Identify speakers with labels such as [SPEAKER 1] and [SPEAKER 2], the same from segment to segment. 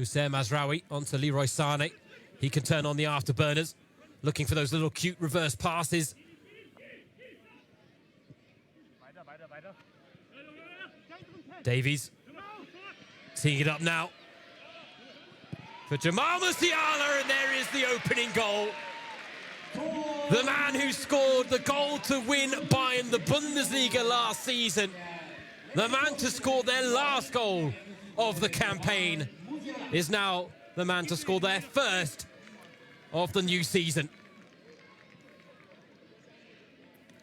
[SPEAKER 1] Hussein Mazraoui onto Leroy Sané. He can turn on the afterburners, looking for those little cute reverse passes. Davies teeing it up now for Jamal Musiala, and there is the opening goal. The man who scored the goal to win Bayern the Bundesliga last season, the man to score their last goal of the campaign, is now the man to score their first of the new season.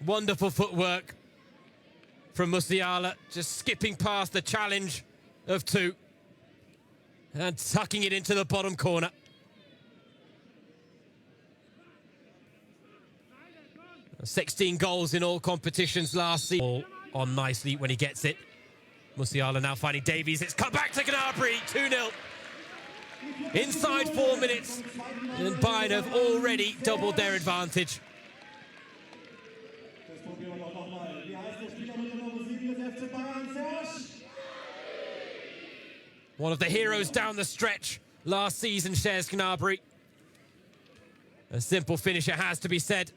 [SPEAKER 1] Wonderful footwork from Musiala, just skipping past the challenge of two and tucking it into the bottom corner. – 16 goals in all competitions last season. All on nicely when he gets it. Musiala now finding Davies. It's cut back to Gnabry, 2-0. Inside 4 minutes, and Bayern have already doubled their advantage. One of the heroes down the stretch last season shares Gnabry. A simple finish, it has to be said.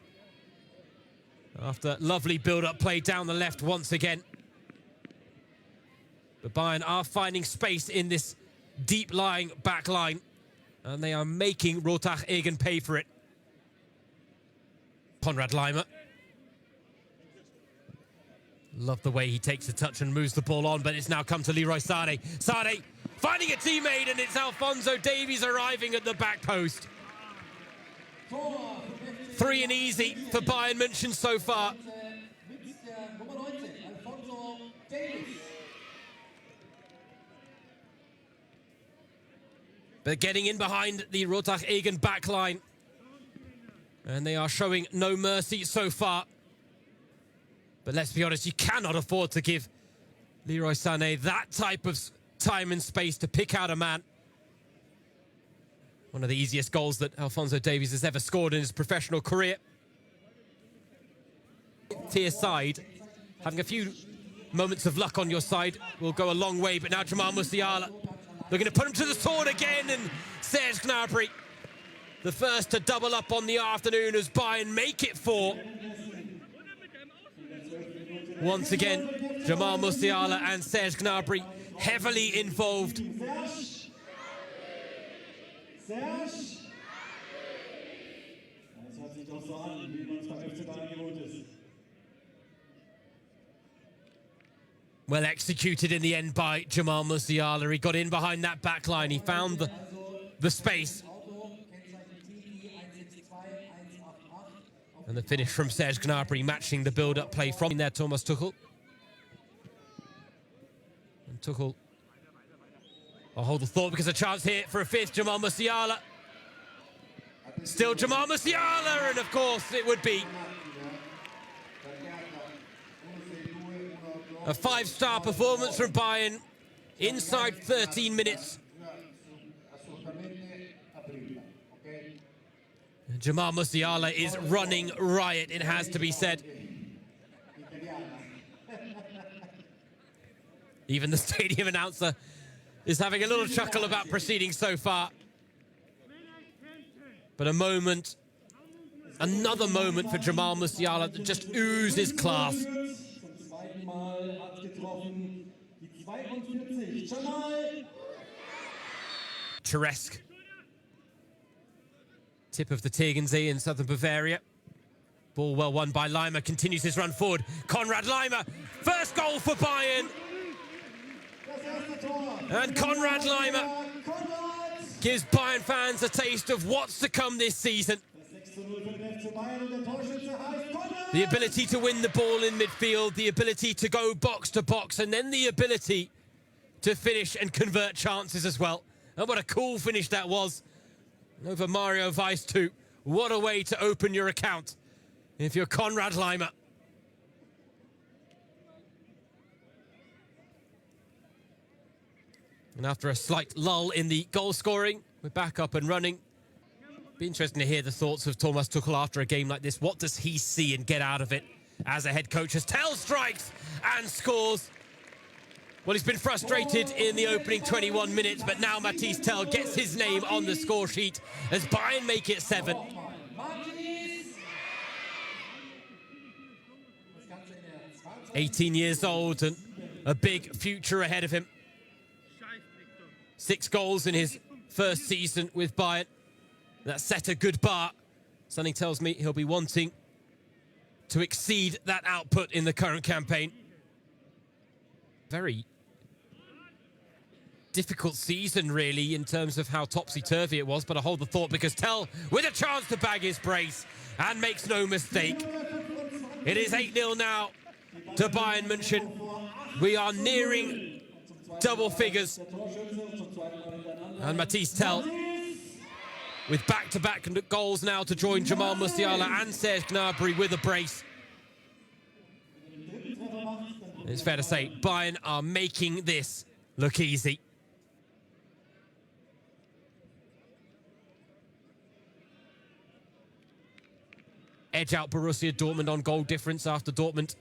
[SPEAKER 1] After lovely build-up play down the left once again. But Bayern are finding space in this deep-lying back line, and they are making Rotach Egen pay for it. Konrad Laimer. Love the way he takes a touch and moves the ball on, but it's now come to Leroy Sané. Sané finding a teammate, and it's Alphonso Davies arriving at the back post. 3 and easy for Bayern München so far. But getting in behind the Rotach Egen backline, and they are showing no mercy so far. But let's be honest, you cannot afford to give Leroy Sané that type of time and space to pick out a man. One of the easiest goals that Alphonso Davies has ever scored in his professional career. To your side, having a few moments of luck on your side will go a long way, but now Jamal Musiala looking to put him to the sword again, and Serge Gnabry, the first to double up on the afternoon as Bayern make it 4. Once again, Jamal Musiala and Serge Gnabry heavily involved. Well executed in the end by Jamal Musiala. He got in behind that back line. He found the space. And the finish from Serge Gnabry matching the build-up play from there, Thomas Tuchel. And Tuchel, I'll hold the thought because a chance here for a fifth, Jamal Musiala. Still Jamal Musiala, and of course it would be a 5-star performance from Bayern inside 13 minutes. Jamal Musiala is running riot, it has to be said. Even the stadium announcer is having a little chuckle about proceedings so far. But a moment, another moment for Jamal Musiala that just oozes class. Teresk. Tip of the Tegernsee in southern Bavaria. Ball well won by Laimer, continues his run forward. Konrad Laimer, first goal for Bayern. And Konrad Laimer gives Bayern fans a taste of what's to come this season. The ability to win the ball in midfield, the ability to go box to box, and then the ability to finish and convert chances as well. And what a cool finish that was over Mario Weiss too. What a way to open your account if you're Konrad Laimer. And after a slight lull in the goal scoring, we're back up and running. Be interesting to hear the thoughts of Thomas Tuchel after a game like this. What does he see and get out of it as a head coach as Tell strikes and scores? Well, he's been frustrated in the opening 21 minutes, but now Mathys Tel gets his name on the score sheet as Bayern make it 7. $18 old and a big future ahead of him. 6 goals in his first season with Bayern. That set a good bar. Something tells me he'll be wanting to exceed that output in the current campaign. Very difficult season, really, in terms of how topsy-turvy it was, but I hold the thought because Tel with a chance to bag his brace and makes no mistake. It is 8-0 now to Bayern München. We are nearing double figures. And Mathys Tel with back-to-back goals now to join Jamal Musiala and Serge Gnabry with a brace. It's fair to say Bayern are making this look easy. Edge out Borussia Dortmund on goal difference after Dortmund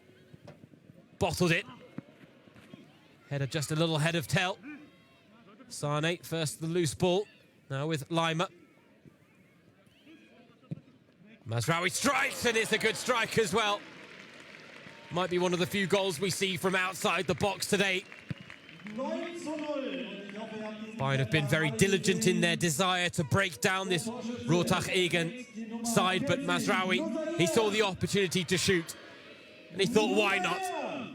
[SPEAKER 1] bottled it. Header just a little ahead of Tel. Sane first the loose ball, now with Lima. Mazraoui strikes, and it's a good strike as well. Might be one of the few goals we see from outside the box today. Bayern have been very diligent in their desire to break down this Rotach-Egen side, but Mazraoui, he saw the opportunity to shoot, and he thought, why not?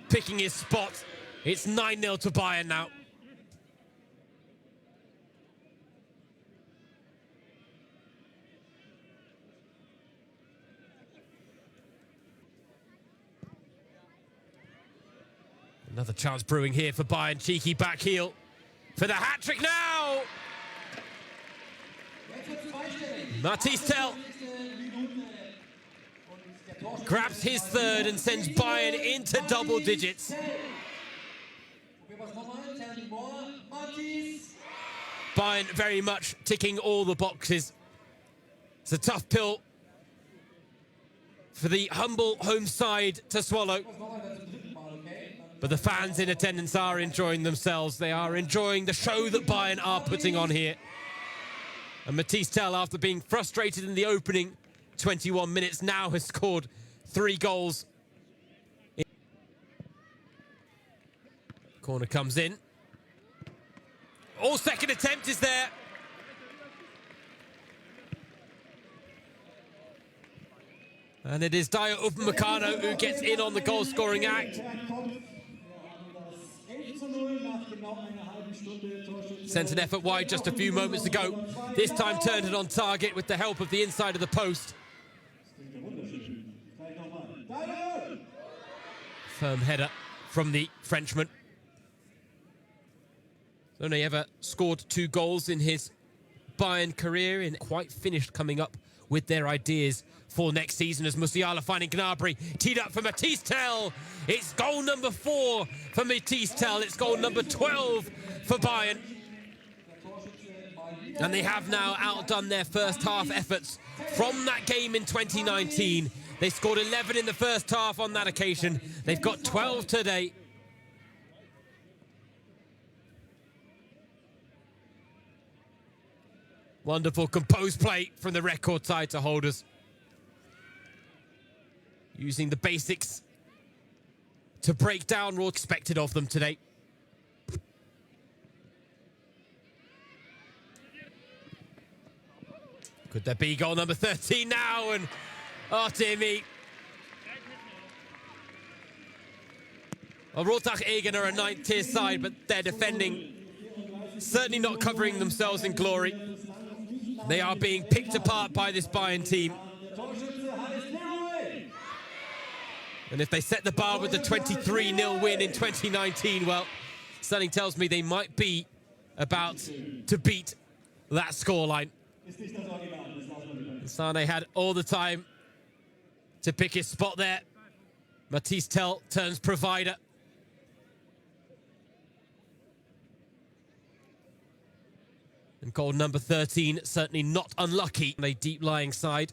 [SPEAKER 1] Picking his spot. It's 9-0 to Bayern now. Another chance brewing here for Bayern. Cheeky back heel for the hat-trick now. Mathys Tel grabs his third and sends Bayern into double digits. Bayern very much ticking all the boxes. It's a tough pill for the humble home side to swallow. But the fans in attendance are enjoying themselves. They are enjoying the show that Bayern are putting on here. And Mathys Tel, after being frustrated in the opening 21 minutes, now has scored 3 goals. Corner comes in. Oh, second attempt is there. And it is Dayot Upamecano who gets in on the goal-scoring act. Sent an effort wide just a few moments ago. This time turned it on target with the help of the inside of the post. Firm header from the Frenchman. He's only ever scored 2 goals in his Bayern career, and quite finished coming up with their ideas for next season as Musiala finding Gnabry. Teed up for Mathys Tel. It's goal number 4 for Mathys Tel. It's goal number 12 for Bayern. And they have now outdone their first half efforts from that game in 2019. They scored 11 in the first half on that occasion. They've got 12 today. Wonderful composed play from the record title holders. Using the basics to break down what's expected of them today. Could there be goal number 13 now? And oh dear me. Well, Rotach-Egen are a 9th-tier side, but they're defending, certainly not covering themselves in glory. They are being picked apart by this Bayern team. And if they set the bar with the 23-0 win in 2019, well, something tells me they might be about to beat that scoreline. Sane had all the time to pick his spot there. Mathys Tel turns provider. And goal number 13, certainly not unlucky on a deep-lying side.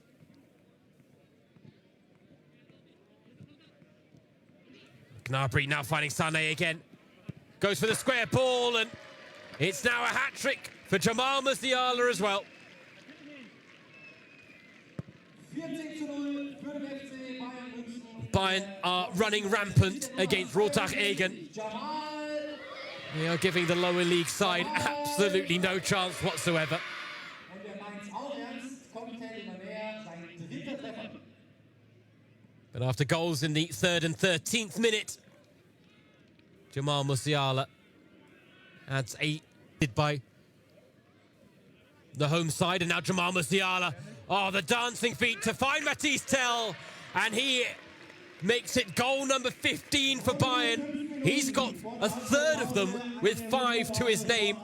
[SPEAKER 1] Gnabry now finding Sane again. Goes for the square ball, and it's now a hat-trick for Jamal Musiala as well. Bayern are running rampant against Rottach Egen. They are giving the lower league side absolutely no chance whatsoever. But after goals in the 3rd and 13th minute, Jamal Musiala adds by the home side, and now Jamal Musiala, oh, the dancing feet to find Mathys Tel, and he makes it goal number 15 for Bayern. He's got a third of them with 5 to his name.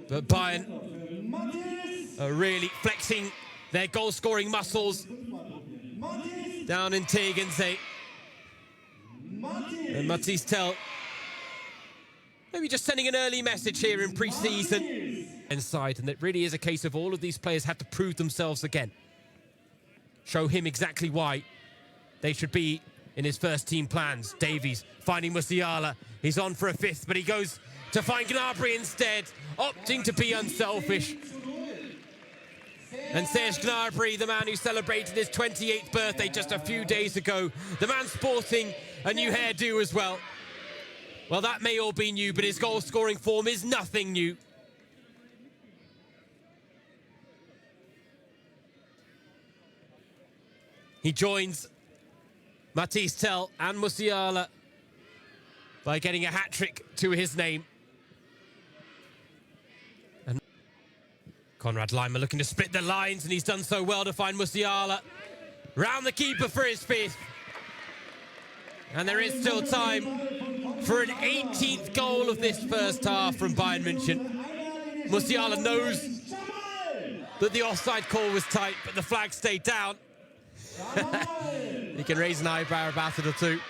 [SPEAKER 1] But Bayern are really flexing their goal-scoring muscles down in Tegernsee. And Mathys Tel maybe just sending an early message here in pre-season inside, and it really is a case of all of these players have to prove themselves again. Show him exactly why they should be in his first team plans. Davies finding Musiala. He's on for a fifth, but he goes to find Gnabry instead, opting to be unselfish. And Serge Gnabry, the man who celebrated his 28th birthday just a few days ago, the man sporting a new hairdo as well. Well, that may all be new, but his goal-scoring form is nothing new. He joins Mathys Tel and Musiala by getting a hat-trick to his name. And Konrad Laimer looking to split the lines, and he's done so well to find Musiala. Round the keeper for his fifth. And there is still time for an 18th goal of this first half from Bayern München. Musiala knows that the offside call was tight, but the flag stayed down. He can raise an eyebrow about it or two.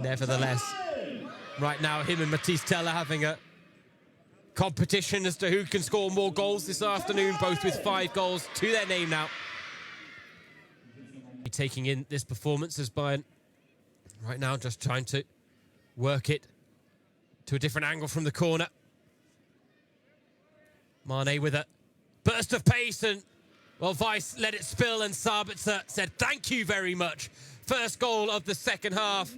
[SPEAKER 1] Nevertheless, right now, him and Mathys Tel are having a competition as to who can score more goals this afternoon, both with 5 goals to their name now. Taking in this performance as Bayern right now just trying to work it to a different angle from the corner. Mane with a burst of pace, and well, Weiss let it spill, and Sabitzer said thank you very much. First goal of the second half.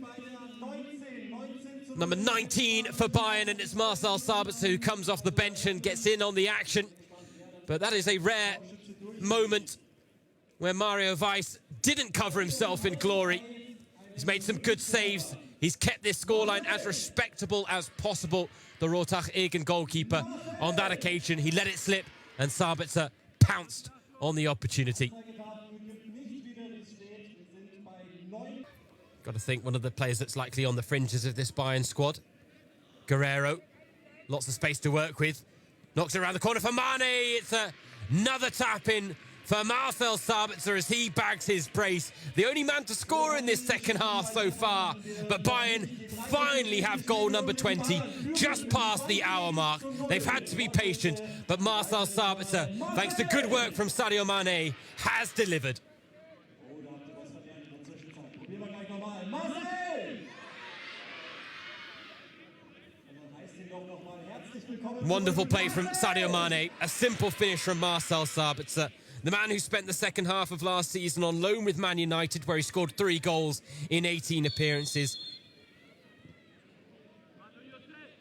[SPEAKER 1] Number 19 for Bayern, and it's Marcel Sabitzer who comes off the bench and gets in on the action. But that is a rare moment where Mario Weiss didn't cover himself in glory. He's made some good saves. He's kept this scoreline as respectable as possible. The Rottach Egen goalkeeper, on that occasion, he let it slip, and Sabitzer pounced on the opportunity. Got to think one of the players that's likely on the fringes of this Bayern squad. Guerrero, lots of space to work with. Knocks it around the corner for Mane. It's another tap in for Marcel Sabitzer as he bags his brace. The only man to score in this second half so far. But Bayern finally have goal number 20, just past the hour mark. They've had to be patient, but Marcel Sabitzer, thanks to good work from Sadio Mane, has delivered. Wonderful play from Sadio Mane. A simple finish from Marcel Sabitzer. The man who spent the second half of last season on loan with Man United, where he scored 3 goals in 18 appearances.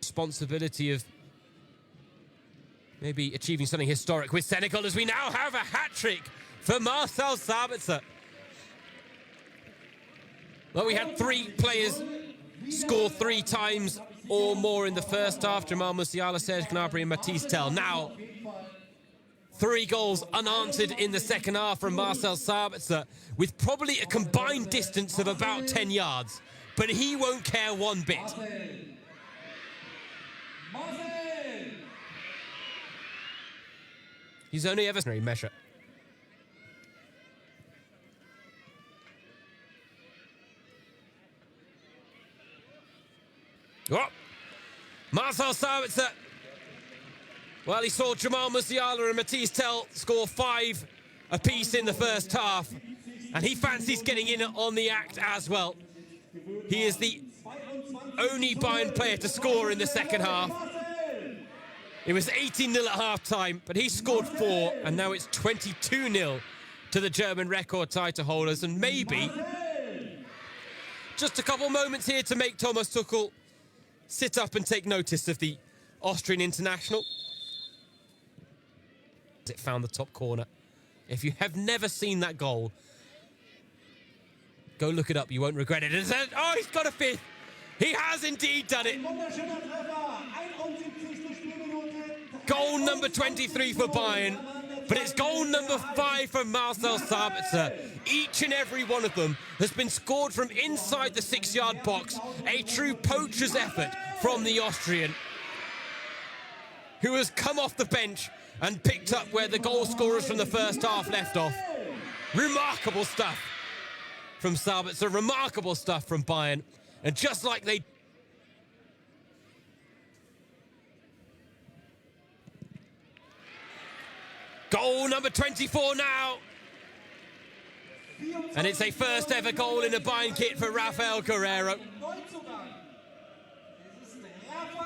[SPEAKER 1] Responsibility of maybe achieving something historic with Senegal, as we now have a hat-trick for Marcel Sabitzer. Well, we had 3 players score 3 times or more in the first half. Jamal Musiala, Serge Gnabry and Mathys Tel. Now, 3 goals unanswered in the second half from Marcel Sabitzer, with probably a combined distance of about 10 yards. But he won't care one bit. He's only ever measure. Oh, Marcel Sabitzer Well, he saw Jamal Musiala and Matthijs Tel score 5 apiece in the first half, and he fancies getting in on the act as well. He is the only Bayern player to score in the second half. It was 18-0 at half-time, but he scored 4, and now it's 22-0 to the German record title holders. And maybe just a couple moments here to make Thomas Tuchel sit up and take notice of the Austrian international. It found the top corner. If you have never seen that goal, go look it up. You won't regret it. Oh, he's got a 5th. He has indeed done it. Goal number 23 for Bayern, but it's goal number 5 for Marcel Sabitzer. Each and every one of them has been scored from inside the 6-yard box. A true poacher's effort from the Austrian, who has come off the bench and picked up where the goal scorers from the first half left off. Remarkable stuff from Sabitzer, remarkable stuff from Bayern. And just like they... Goal number 24 now. And it's a first ever goal in a Bayern kit for Rafael Guerreiro.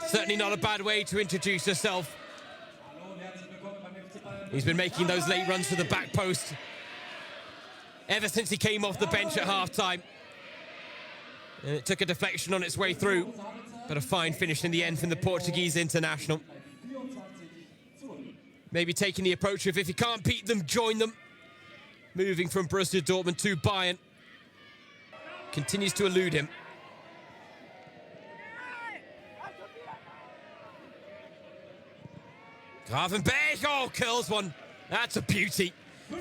[SPEAKER 1] Certainly not a bad way to introduce yourself. He's been making those late runs to the back post ever since he came off the bench at half-time. And it took a deflection on its way through, but a fine finish in the end from the Portuguese international. Maybe taking the approach of if you can't beat them, join them. Moving from Borussia Dortmund to Bayern. Continues to elude him. Gravenberch, oh, curls one. That's a beauty.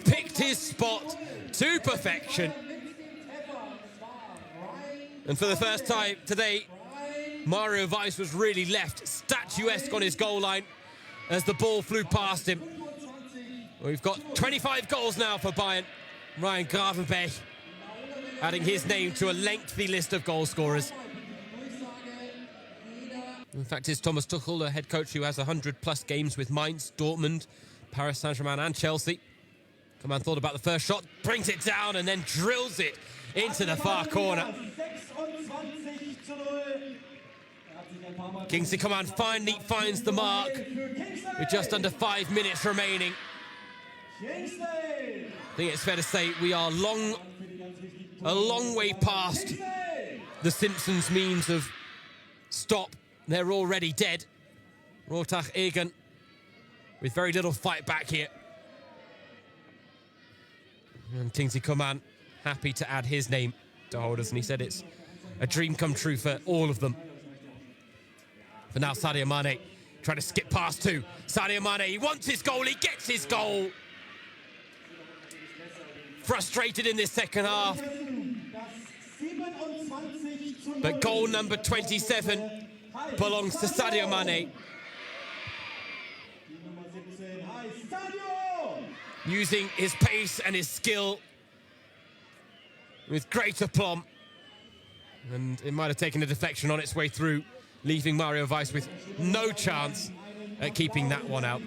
[SPEAKER 1] Picked his spot to perfection. And for the first time today, Mario Weiss was really left statuesque on his goal line as the ball flew past him. We've got 25 goals now for Bayern. Ryan Gravenberch adding his name to a lengthy list of goal scorers. In fact, it's Thomas Tuchel, a head coach who has 100+ games with Mainz, Dortmund, Paris Saint-Germain and Chelsea. Coman thought about the first shot, brings it down and then drills it into the far corner. Kingsley Coman finally finds the mark with just under 5 minutes remaining. I think it's fair to say we are a long way past the Simpsons memes of stop, they're already dead. Rotach Egan with very little fight back here. And Kingsley Coman happy to add his name to holders, and he said it's a dream come true for all of them. For now, Sadio Mane trying to skip past 2. Sadio Mane, he wants his goal, he gets his goal. Frustrated in this second half. But goal number 27 belongs to Sadio Mane. Using his pace and his skill with great aplomb. And it might have taken a deflection on its way through, leaving Mario Weiss with no chance at keeping that one out.